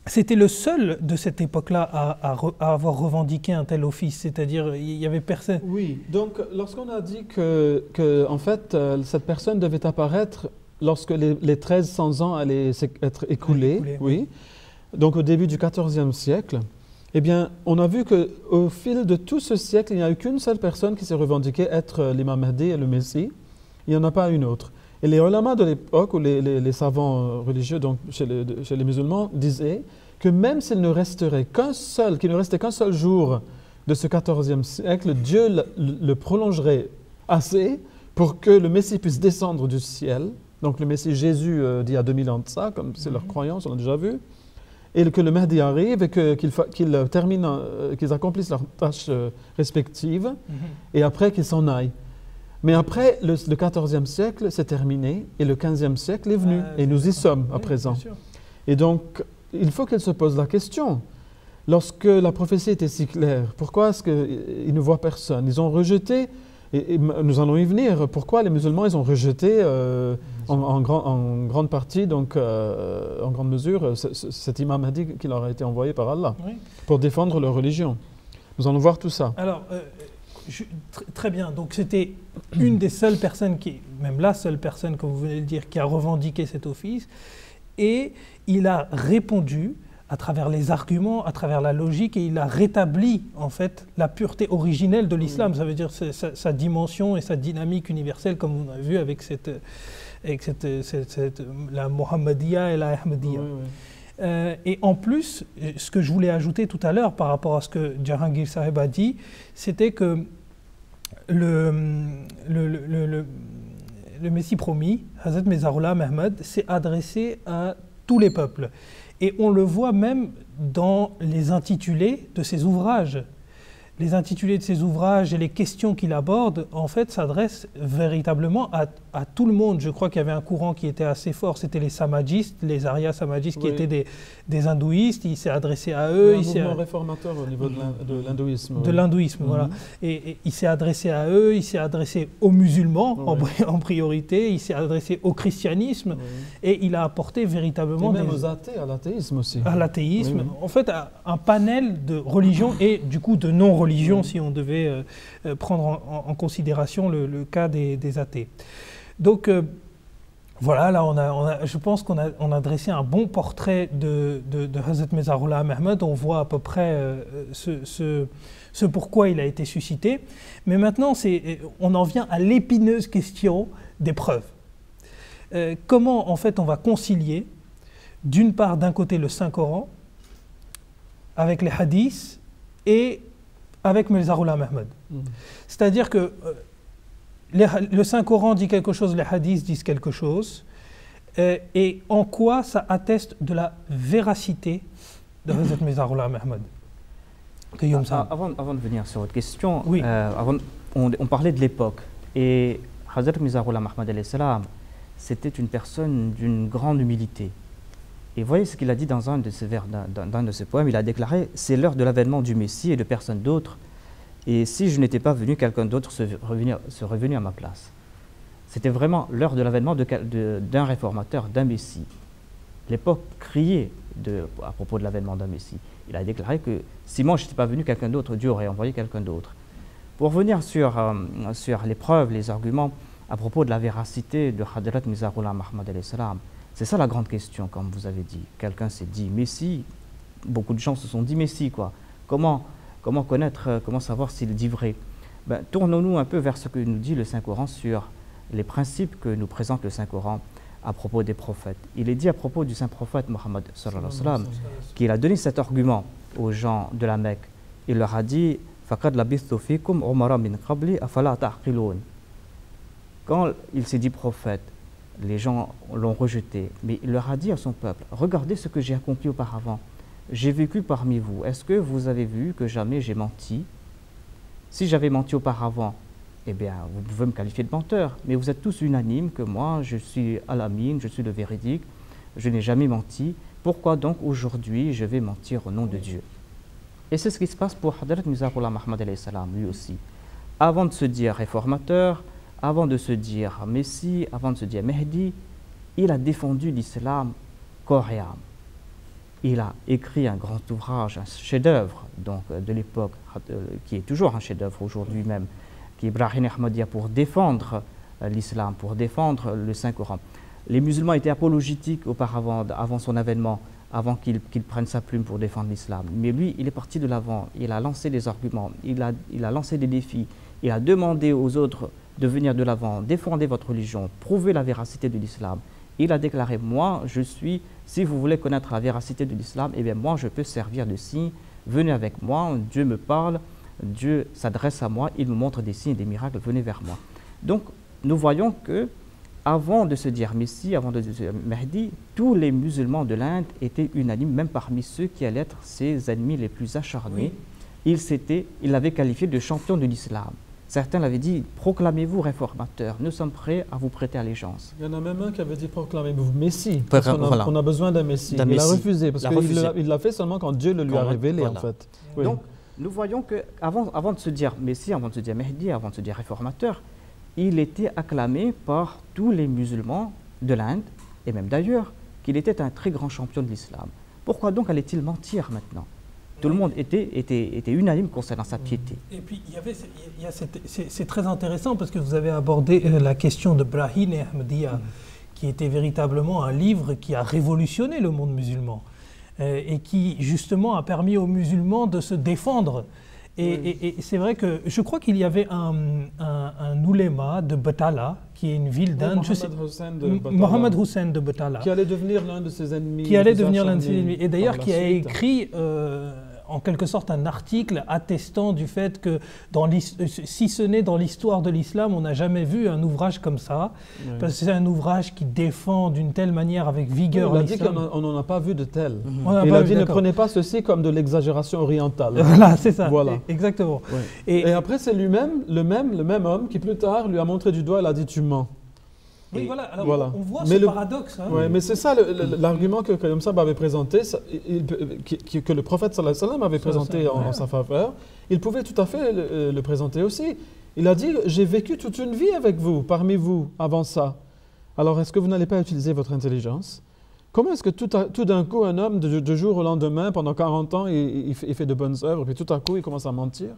c'était le seul de cette époque-là à avoir revendiqué un tel office, c'est-à-dire il y avait personne. Oui, donc lorsqu'on a dit que en fait, cette personne devait apparaître lorsque les 1300 ans allaient être écoulés, oui, donc au début du XIVe siècle, eh bien, on a vu qu'au fil de tout ce siècle, il n'y a eu qu'une seule personne qui s'est revendiquée être l'imam Mahdi et le Messie, il n'y en a pas une autre. Et les ulama de l'époque, ou les savants religieux donc chez les musulmans, disaient que même s'il ne resterait qu'il ne restait qu'un seul jour de ce XIVe siècle, Dieu le prolongerait assez pour que le Messie puisse descendre du ciel. Donc le Messie Jésus d'il y a 2000 ans de ça, comme c'est leur croyance, on l'a déjà vu, et que le Mahdi arrive et qu'ils accomplissent leurs tâches respectives, et après qu'ils s'en aillent. Mais après, le XIVe siècle, c'est terminé, et le XVe siècle est venu, et nous y sommes à présent. Et donc, il faut qu'elle se pose la question. Lorsque la prophétie était si claire, pourquoi est-ce qu'ils ne voient personne? Ils ont rejeté, et nous allons y venir, pourquoi les musulmans ils ont rejeté en grande partie, donc en grande mesure, cet imam Mahdi qui leur a été envoyé par Allah, pour défendre leur religion. Nous allons voir tout ça. Alors, très bien, donc c'était une des seules personnes, même la seule personne, comme vous venez de le dire, qui a revendiqué cet office, et il a répondu à travers les arguments, à travers la logique, et il a rétabli en fait la pureté originelle de l'islam, ça veut dire sa dimension et sa dynamique universelle, comme on a vu avec la Mohammedia et la Ahmadiyya. Et en plus, ce que je voulais ajouter tout à l'heure par rapport à ce que Jahangir Saheb a dit, c'était que le Messie promis, Hazrat Mirza Ghulam Ahmad, s'est adressé à tous les peuples. Et on le voit même dans les intitulés de ses ouvrages. Les intitulés de ses ouvrages et les questions qu'il aborde, en fait, s'adressent véritablement à tout le monde. Je crois qu'il y avait un courant qui était assez fort, c'était les samadjistes, les Arya samadjistes, qui étaient des hindouistes. Il s'est adressé à eux. Un mouvement réformateur au niveau de l'hindouisme. De l'hindouisme, voilà. Et il s'est adressé à eux, il s'est adressé aux musulmans en priorité, il s'est adressé au christianisme, et il a apporté véritablement... Et même aux athées, à l'athéisme aussi. À l'athéisme. En fait, un panel de religions et du coup de non-religions, si on devait prendre en considération le cas des athées. Donc voilà, là je pense qu'on a dressé un bon portrait de Hazrat Mirza Ghulam Ahmad. On voit à peu près ce pourquoi il a été suscité. Mais maintenant, on en vient à l'épineuse question des preuves. Comment en fait on va concilier d'une part d'un côté le Saint-Coran avec les hadiths et avec Mirza Ghulam Ahmad. C'est-à-dire que le Saint-Coran dit quelque chose, les hadiths disent quelque chose, et en quoi ça atteste de la véracité de Hazrat Mirza Ghulam Ahmad? Avant de venir sur votre question, on parlait de l'époque, et Hazrat Mirza Ghulam Ahmad, c'était une personne d'une grande humilité. Et voyez ce qu'il a dit dans un de ses vers, dans un de ses poèmes. Il a déclaré « C'est l'heure de l'avènement du Messie et de personne d'autre. Et si je n'étais pas venu, quelqu'un d'autre serait venu à ma place. » C'était vraiment l'heure de l'avènement d'un réformateur, d'un Messie. L'époque criait à propos de l'avènement d'un Messie. Il a déclaré que si moi je n'étais pas venu, quelqu'un d'autre, Dieu aurait envoyé quelqu'un d'autre. Pour revenir sur les preuves, les arguments à propos de la véracité de Hadrat Mirza Ghulam Ahmad alayhi salam, c'est ça la grande question, comme vous avez dit. Quelqu'un s'est dit Messie, beaucoup de gens se sont dit Messie, quoi. Comment connaître, comment savoir s'il dit vrai? Ben, tournons-nous un peu vers ce que nous dit le Saint-Coran sur les principes que nous présente le Saint-Coran à propos des prophètes. Il est dit à propos du Saint-Prophète Mohammed sallallahu alayhi wa sallam qu'il a donné cet argument aux gens de la Mecque. Il leur a dit فَقَدْ لَبِثْتُ فِيكُمْ عُمَرًا مِنْ قَبْلِ أَفَلَا تَعْقِلُونَ. Quand il s'est dit prophète, les gens l'ont rejeté, mais il leur a dit à son peuple, regardez ce que j'ai accompli auparavant. J'ai vécu parmi vous. Est-ce que vous avez vu que jamais j'ai menti? Si j'avais menti auparavant, eh bien, vous pouvez me qualifier de menteur, mais vous êtes tous unanimes que moi, je suis Al-Amin, je suis le véridique, je n'ai jamais menti. Pourquoi donc aujourd'hui je vais mentir au nom de Dieu? Et c'est ce qui se passe pour Hadrat Mirza Ghulam Ahmad alayhi salam, lui aussi. Avant de se dire réformateur, avant de se dire Messie, avant de se dire Mehdi, il a défendu l'islam corps et âme. Il a écrit un grand ouvrage, un chef-d'œuvre de l'époque, qui est toujours un chef-d'œuvre aujourd'hui même, qui est Brahim Ahmadiyya, pour défendre l'islam, pour défendre le Saint-Coran. Les musulmans étaient apologétiques auparavant, avant son avènement, avant qu'il prenne sa plume pour défendre l'islam. Mais lui, il est parti de l'avant, il a lancé des arguments, il a lancé des défis, il a demandé aux autres de venir de l'avant, défendez votre religion, prouvez la véracité de l'islam. Il a déclaré, moi, je suis, si vous voulez connaître la véracité de l'islam, eh bien moi, je peux servir de signe, venez avec moi, Dieu me parle, Dieu s'adresse à moi, il me montre des signes et des miracles, venez vers moi. Donc, nous voyons que, avant de se dire Messie, avant de se dire Mahdi, tous les musulmans de l'Inde étaient unanimes, même parmi ceux qui allaient être ses ennemis les plus acharnés. Oui. Il l'avait qualifié de champion de l'islam. Certains l'avaient dit, proclamez-vous réformateur, nous sommes prêts à vous prêter allégeance. Il y en a même un qui avait dit, proclamez-vous Messie, parce qu'on a besoin d'un Messie. Il a refusé, parce qu'il l'a fait seulement quand Dieu le lui a révélé, en fait. Oui. Donc, nous voyons qu'avant de se dire Messie, avant de se dire Mehdi, avant de se dire réformateur, il était acclamé par tous les musulmans de l'Inde, et même d'ailleurs, qu'il était un très grand champion de l'islam. Pourquoi donc allait-il mentir maintenant? Tout le monde était unanime concernant sa piété. Et puis, c'est très intéressant parce que vous avez abordé la question de Brahim Ahmadiyya, qui était véritablement un livre qui a révolutionné le monde musulman et qui, justement, a permis aux musulmans de se défendre. Et c'est vrai que je crois qu'il y avait un ouléma de Batala, qui est une ville d'Inde. Mohammed Hussein de Batala. Qui allait devenir l'un de ses ennemis. Qui allait devenir l'un de ses ennemis. Et d'ailleurs, qui a écrit en quelque sorte un article attestant du fait que, si ce n'est dans l'histoire de l'islam, on n'a jamais vu un ouvrage comme ça. Oui. Parce que c'est un ouvrage qui défend d'une telle manière, avec vigueur, l'islam. Il a dit qu'on n'en a pas vu de tel. Il a dit ne prenez pas ceci comme de l'exagération orientale. Voilà, c'est ça. Voilà. Exactement. Oui. Et après, c'est lui-même, le même homme qui plus tard lui a montré du doigt, il a dit tu mens. Oui, voilà. Alors, on voit ce paradoxe. Hein. Oui, mais c'est ça l'argument que Khayyam Sahib avait présenté, que le prophète sallallahu alayhi wa sallam avait présenté en sa faveur. Il pouvait tout à fait le présenter aussi. Il a dit, j'ai vécu toute une vie avec vous, parmi vous, avant ça. Alors, est-ce que vous n'allez pas utiliser votre intelligence? Comment est-ce que tout d'un coup, un homme, de jour au lendemain, pendant 40 ans, il fait de bonnes œuvres, et puis tout à coup, il commence à mentir?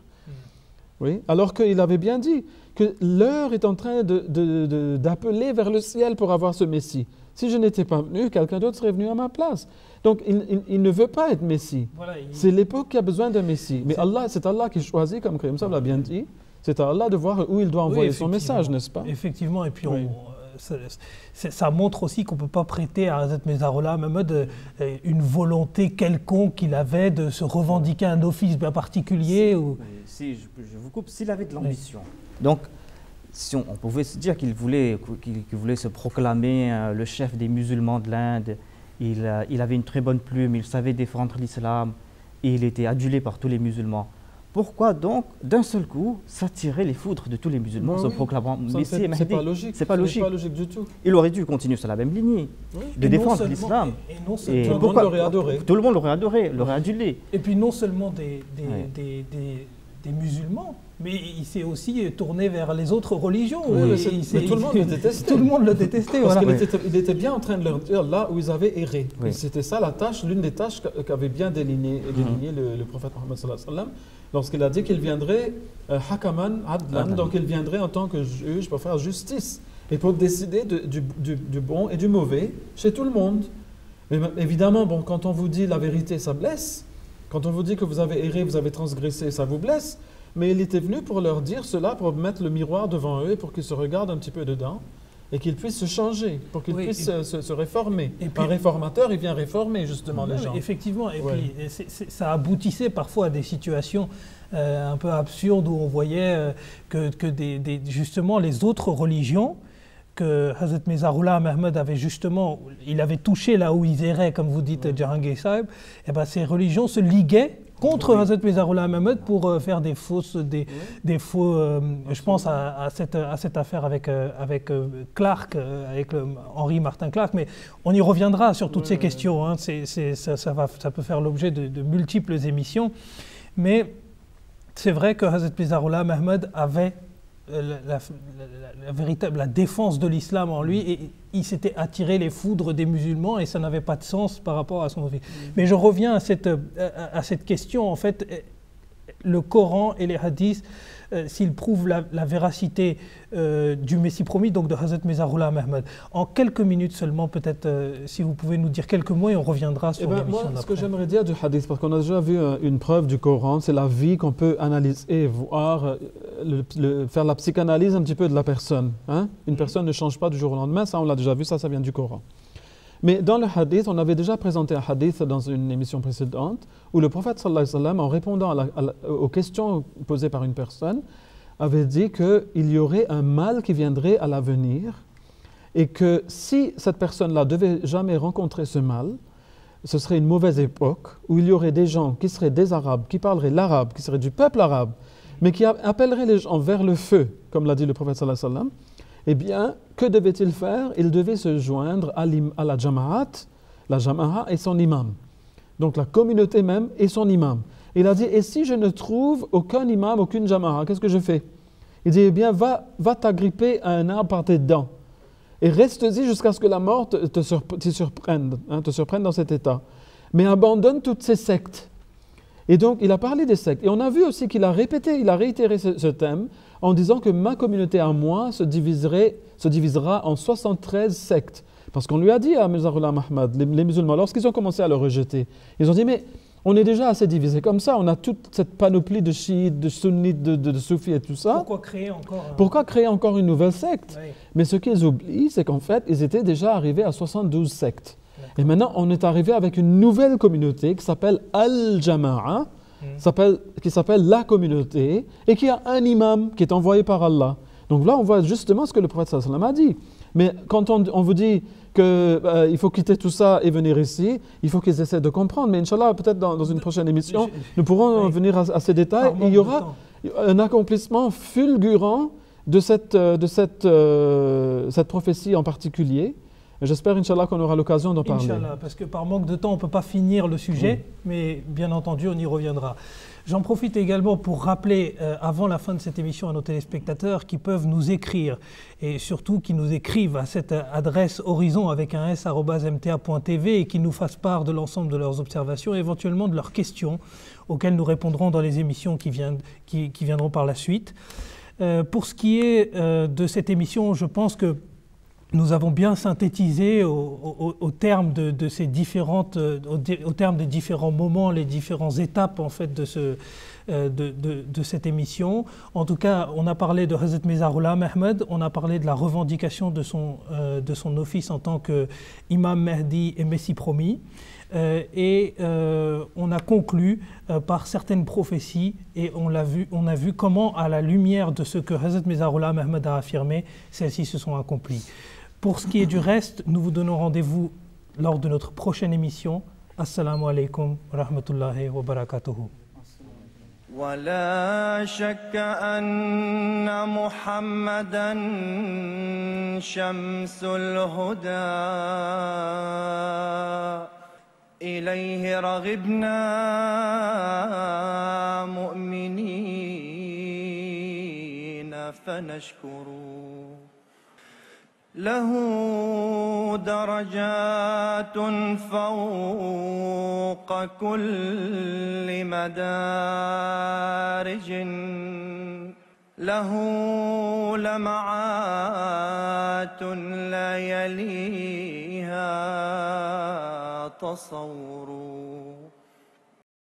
Oui, alors qu'il avait bien dit que l'heure est en train d'appeler vers le ciel pour avoir ce Messie. Si je n'étais pas venu, quelqu'un d'autre serait venu à ma place. Donc, il ne veut pas être Messie. Voilà, c'est l'époque qui a besoin d'un Messie. Mais c'est Allah qui choisit, comme Khayyam Sahib l'a bien dit. C'est à Allah de voir où il doit envoyer son message, n'est-ce pas? Effectivement, et puis ça montre aussi qu'on ne peut pas prêter à Hazrat Mirza Ghulam Ahmad une volonté quelconque qu'il avait de se revendiquer un office bien particulier. Si je vous coupe, s'il avait de l'ambition. Donc, si on pouvait se dire qu'il voulait se proclamer le chef des musulmans de l'Inde, il avait une très bonne plume, il savait défendre l'islam, et il était adulé par tous les musulmans. Pourquoi donc, d'un seul coup, s'attirer les foudres de tous les musulmans en proclamant Messie et Mahdi? C'est pas logique. C'est pas logique. pas logique du tout. Il aurait dû continuer sur la même ligne, de défendre l'islam. Tout le monde l'aurait adoré. Tout le monde l'aurait adoré, l'aurait adulé. Et puis non seulement des musulmans, mais il s'est aussi tourné vers les autres religions. Oui, mais tout le monde le détestait. Tout le monde le détestait. Parce voilà. qu'il était bien en train de leur dire là où ils avaient erré. Oui. C'était ça la tâche, l'une des tâches qu'avait bien déligné le prophète Mohammed sallallahu alayhi wa sallam, lorsqu'il a dit qu'il viendrait hakaman adlan, donc il viendrait en tant que juge pour faire justice et pour décider du bon et du mauvais chez tout le monde. Mais évidemment, bon, quand on vous dit la vérité, ça blesse. Quand on vous dit que vous avez erré, vous avez transgressé, ça vous blesse. Mais il était venu pour leur dire cela, pour mettre le miroir devant eux et pour qu'ils se regardent un petit peu dedans et qu'ils puissent se changer, pour qu'ils puissent se réformer. Et puis, un réformateur, il vient réformer justement les gens. Effectivement, et puis ça aboutissait parfois à des situations un peu absurdes où on voyait que justement les autres religions, que Hazrat Mizarullah Ahmad avait justement, il avait touché là où ils erraient, comme vous dites, Jahangir Sahib, et ben ces religions se liguaient contre Hazrat Mizarullah Ahmad pour faire des faux, je pense à cette affaire avec Clark, avec Henri Martin Clark, mais on y reviendra sur toutes ces questions, hein. Ça peut faire l'objet de multiples émissions, mais c'est vrai que Hazrat Mizarullah Ahmad avait la défense de l'islam en lui, et il s'était attiré les foudres des musulmans et ça n'avait pas de sens par rapport à son vie. Mais je reviens à cette question, en fait, le Coran et les hadiths, s'ils prouvent la véracité du Messie promis, donc de Hazrat Mizarullah Ahmad. En quelques minutes seulement, peut-être, si vous pouvez nous dire quelques mots et on reviendra sur l'émission d'après. Moi, ce que j'aimerais dire du hadith, parce qu'on a déjà vu une preuve du Coran, c'est la vie qu'on peut analyser, voir, faire la psychanalyse un petit peu de la personne. Hein? Une personne ne change pas du jour au lendemain, ça on l'a déjà vu, ça vient du Coran. Mais dans le hadith, on avait déjà présenté un hadith dans une émission précédente où le prophète sallallahu alayhi wa sallam, en répondant aux questions posées par une personne, avait dit qu'il y aurait un mal qui viendrait à l'avenir et que si cette personne-là devait jamais rencontrer ce mal, ce serait une mauvaise époque où il y aurait des gens qui seraient des Arabes, qui parleraient l'arabe, qui seraient du peuple arabe, mais qui appelleraient les gens vers le feu, comme l'a dit le prophète sallallahu alayhi wa sallam. Eh bien, que devait-il faire? Il devait se joindre à la Jama'at, la Jama'a et son imam. Donc la communauté même et son imam. Il a dit, et si je ne trouve aucun imam, aucune Jama'a, qu'est-ce que je fais? Il dit, eh bien, va t'agripper à un arbre par tes dents et reste-y jusqu'à ce que la mort te surprenne dans cet état. Mais abandonne toutes ces sectes. Et donc, il a parlé des sectes. Et on a vu aussi qu'il a réitéré ce thème en disant que ma communauté à moi se divisera en 73 sectes. Parce qu'on lui a dit à Mizarullah Ahmad, les musulmans, lorsqu'ils ont commencé à le rejeter, ils ont dit, mais on est déjà assez divisés comme ça, on a toute cette panoplie de chiites, de sunnites, de soufis et tout ça. Pourquoi créer encore une nouvelle secte? Oui. Mais ce qu'ils oublient, c'est qu'en fait, ils étaient déjà arrivés à 72 sectes. Et maintenant, on est arrivé avec une nouvelle communauté qui s'appelle Al-Jama'a, qui s'appelle la communauté, et qui a un imam qui est envoyé par Allah. Donc là, on voit justement ce que le prophète sallallahu alayhi wa sallam a dit. Mais quand on vous dit qu'il faut quitter tout ça et venir ici, il faut qu'ils essaient de comprendre. Mais Inch'Allah, peut-être dans une prochaine émission, nous pourrons venir à ces détails. Et il y aura un accomplissement fulgurant de cette prophétie en particulier. J'espère, Inch'Allah, qu'on aura l'occasion d'en parler. Inch'Allah, parce que par manque de temps, on ne peut pas finir le sujet, mais bien entendu, on y reviendra. J'en profite également pour rappeler, avant la fin de cette émission, à nos téléspectateurs qui peuvent nous écrire, et surtout qui nous écrivent à cette adresse horizon avec un s@mta.tv et qui nous fassent part de l'ensemble de leurs observations et éventuellement de leurs questions, auxquelles nous répondrons dans les émissions qui viendront par la suite. Pour ce qui est de cette émission, je pense que nous avons bien synthétisé au terme de ces différentes, au terme des différents moments, les différentes étapes en fait de cette émission. En tout cas, on a parlé de Hazrat Mizarullah Ahmad, on a parlé de la revendication de son office en tant qu'imam Mahdi et Messie promis. Et on a conclu par certaines prophéties et on a vu comment, à la lumière de ce que Hazrat Mizarullah Ahmad a affirmé, celles-ci se sont accomplies. Pour ce qui est du reste, nous vous donnons rendez-vous lors de notre prochaine émission. Assalamu alaikum wa rahmatullahi wa barakatuhu. ولا شك أن محمدًا شمس الهدى، إليه رغبنا مؤمنين فنشكر. له درجات فوق كل مدارج، له لمعات لا يليها تصور.